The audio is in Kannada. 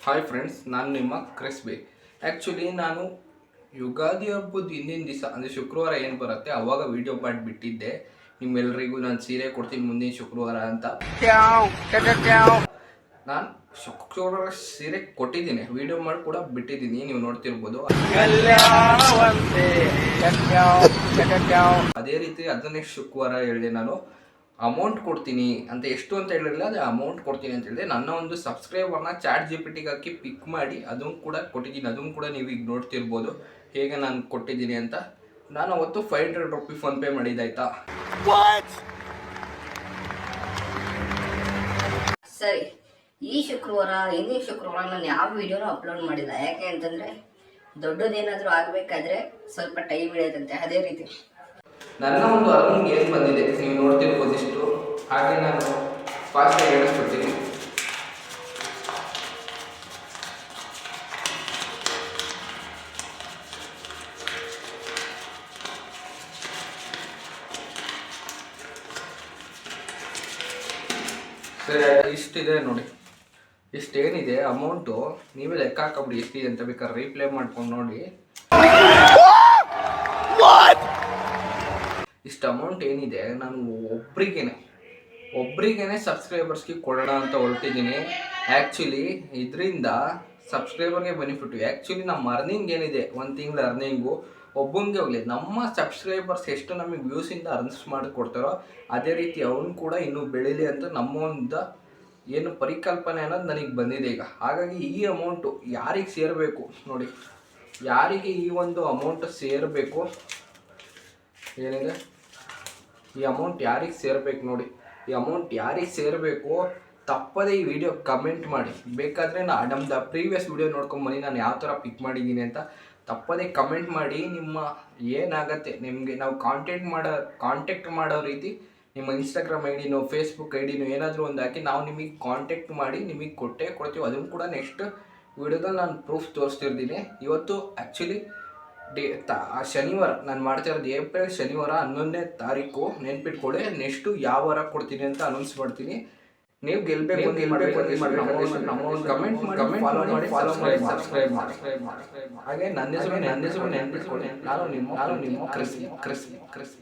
ಹಾಯ್ ಫ್ರೆಂಡ್ಸ್, ನಾನು ನಿಮ್ಮ ಕ್ರಿಸ್ಬಿ. ಆ್ಯಕ್ಚುಲಿ ನಾನು ಯುಗಾದಿ ಹಬ್ಬದ ಹಿಂದಿನ ದಿವಸ ಅಂದರೆ ಶುಕ್ರವಾರ ಏನು ಬರುತ್ತೆ ಅವಾಗ ವೀಡಿಯೋ ಮಾಡಿಬಿಟ್ಟಿದ್ದೆ. ನಿಮ್ಮೆಲ್ಲರಿಗೂ ನಾನು ಸೀರೆ ಕೊಡ್ತೀನಿ ಮುಂದಿನ ಶುಕ್ರವಾರ ಅಂತ. ನಾನು ಶುಕ್ರವಾರ ಸೀರೆ ಕೊಟ್ಟಿದ್ದೀನಿ, ವೀಡಿಯೋ ಮಾಡಿ ಕೂಡ ಬಿಟ್ಟಿದ್ದೀನಿ, ನೀವು ನೋಡ್ತಿರ್ಬೋದು. ಅದೇ ರೀತಿ ಅದನ್ನೇ ಶುಕ್ರವಾರ ಹೇಳಿದೆ ನಾನು ಅಮೌಂಟ್ ಕೊಡ್ತೀನಿ ಅಂತ. ಎಷ್ಟು ಅಂತ ಹೇಳಿರಲಿಲ್ಲ, ಅದೇ ಅಮೌಂಟ್ ಕೊಡ್ತೀನಿ ಅಂತ ಹೇಳಿದೆ. ನನ್ನ ಒಂದು ಸಬ್ಸ್ಕ್ರೈಬರ್ನ ChatGPT ಹಾಕಿ ಪಿಕ್ ಮಾಡಿ ಅದನ್ನು ಕೂಡ ಕೊಟ್ಟಿದ್ದೀನಿ. ಅದನ್ನು ಕೂಡ ನೀವು ಈಗ ನೋಡ್ತಿರ್ಬೋದು ಹೇಗೆ ನಾನು ಕೊಟ್ಟಿದ್ದೀನಿ ಅಂತ. ನಾನು ಅವತ್ತು 500 ರೂಪಿ ಫೋನ್ಪೇ ಮಾಡಿದ್ದಾಯ್ತಾ. ಸರಿ, ಈ ಶುಕ್ರವಾರ ಹಿಂದಿನ ಶುಕ್ರವಾರ ನಾನು ಯಾವ ವಿಡಿಯೋನೂ ಅಪ್ಲೋಡ್ ಮಾಡಿಲ್ಲ. ಯಾಕೆ ಅಂತಂದರೆ ದೊಡ್ಡದೇನಾದರೂ ಆಗಬೇಕಾದ್ರೆ ಸ್ವಲ್ಪ ಟೈಮ್ ಹಿಡಿಯುತ್ತಂತೆ. ಅದೇ ರೀತಿ ನನ್ನ ಒಂದು ಅರ್ನಿಂಗ್ ಏನು ಬಂದಿದೆ ನೀವು ನೋಡ್ತಿರ್ಬೋದು ಇಷ್ಟು. ಹಾಗೆ ನಾನು ಫಾಸ್ಟಾಗಿ ಹೇಳಿಸ್ಬಿಡ್ತೀನಿ. ಸರಿ ಆಯ್ತು, ಇಷ್ಟಿದೆ ನೋಡಿ. ಇಷ್ಟೇನಿದೆ ಅಮೌಂಟು ನೀವೇ ಲೆಕ್ಕ ಹಾಕೊಬಿಡಿ ಎಷ್ಟಿದೆ ಅಂತ. ಬೇಕಾದ್ರೆ ರೀಪ್ಲೇ ಮಾಡ್ಕೊಂಡು ನೋಡಿ. ಇಷ್ಟು ಅಮೌಂಟ್ ಏನಿದೆ ನಾನು ಒಬ್ರಿಗೇನೆ ಸಬ್ಸ್ಕ್ರೈಬರ್ಸ್ಗೆ ಕೊಡೋಣ ಅಂತ ಹೊರಟಿದ್ದೀನಿ. ಆ್ಯಕ್ಚುಲಿ ಇದರಿಂದ ಸಬ್ಸ್ಕ್ರೈಬರ್ಗೆ ಬೆನಿಫಿಟ್ಟು. ಆ್ಯಕ್ಚುಲಿ ನಮ್ಮ ಅರ್ನಿಂಗ್ ಏನಿದೆ, ಒಂದು ತಿಂಗಳ ಅರ್ನಿಂಗು ಒಬ್ಬನಿಗೆ ಹೋಗಲಿ. ನಮ್ಮ ಸಬ್ಸ್ಕ್ರೈಬರ್ಸ್ ಎಷ್ಟು ನಮಗೆ ವ್ಯೂಸಿಂದ ಅರ್ನ್ಸ್ ಮಾಡಿ ಕೊಡ್ತಾರೋ ಅದೇ ರೀತಿ ಅವನು ಕೂಡ ಇನ್ನೂ ಬೆಳೀಲಿ ಅಂತ ನಮ್ಮ ಒಂದು ಏನು ಪರಿಕಲ್ಪನೆ ಅನ್ನೋದು ನನಗೆ ಬಂದಿದೆ ಈಗ. ಹಾಗಾಗಿ ಈ ಅಮೌಂಟು ಯಾರಿಗೆ ಸೇರಬೇಕು ನೋಡಿ, ಯಾರಿಗೆ ಈ ಒಂದು ಅಮೌಂಟ್ ಸೇರಬೇಕು ಏನಿದೆ, ಈ ಅಮೌಂಟ್ ಯಾರಿಗೆ ಸೇರಬೇಕು ನೋಡಿ. ಈ ಅಮೌಂಟ್ ಯಾರಿಗೆ ಸೇರಬೇಕು ತಪ್ಪದೇ ಈ ವಿಡಿಯೋ ಕಮೆಂಟ್ ಮಾಡಿ. ಬೇಕಾದರೆ ನಮ್ಮದು ಪ್ರೀವಿಯಸ್ ವಿಡಿಯೋ ನೋಡ್ಕೊಂಬನ್ನಿ ನಾನು ಯಾವ ಥರ ಪಿಕ್ ಮಾಡಿದ್ದೀನಿ ಅಂತ. ತಪ್ಪದೇ ಕಮೆಂಟ್ ಮಾಡಿ. ನಿಮ್ಮ ಏನಾಗತ್ತೆ ನಿಮಗೆ ನಾವು ಕಾಂಟ್ಯಾಕ್ಟ್ ಮಾಡೋ ರೀತಿ ನಿಮ್ಮ ಇನ್ಸ್ಟಾಗ್ರಾಮ್ ಐಡಿನೋ ಫೇಸ್ಬುಕ್ ಐಡಿನೋ ಏನಾದರೂ ಒಂದು ಹಾಕಿ ನಾವು ನಿಮಗೆ ಕಾಂಟ್ಯಾಕ್ಟ್ ಮಾಡಿ ನಿಮಗೆ ಕೊಡ್ತೀವಿ. ಅದನ್ನು ಕೂಡ ನೆಕ್ಸ್ಟ್ ವಿಡಿಯೋದಲ್ಲಿ ನಾನು ಪ್ರೂಫ್ ತೋರಿಸ್ತಿರ್ತೀನಿ. ಇವತ್ತು ಆ್ಯಕ್ಚುಲಿ ಶನಿವಾರ ನಾನು ಮಾಡ್ತಾ ಇರೋದು ಏಪ್ರಿಲ್ ಶನಿವಾರ 11ನೇ ತಾರೀಕು. ನೆನ್ಪಿಟ್ಕೊಳ್ಳಿ. ನೆಕ್ಸ್ಟು ಯಾವ ವಾರ ಕೊಡ್ತೀನಿ ಅಂತ ಅನೌನ್ಸ್ ಮಾಡ್ತೀನಿ. ನೀವು ಗೆಲ್ಲಬೇಕು ಕಮೆಂಟ್ ಮಾಡಿ, ಫಾಲೋ ಮಾಡಿ, ಸಬ್ಸ್ಕ್ರೈಬ್ ಮಾಡಿ. ಹಾಗೆ ನನ್ನ ಹೆಸರು ನೆನ್ಪಿಟ್ಕೊಳ್ಳಿ. ನಾನು ನಿಮ್ಮ ಕ್ರಿಸ್ಬಿ.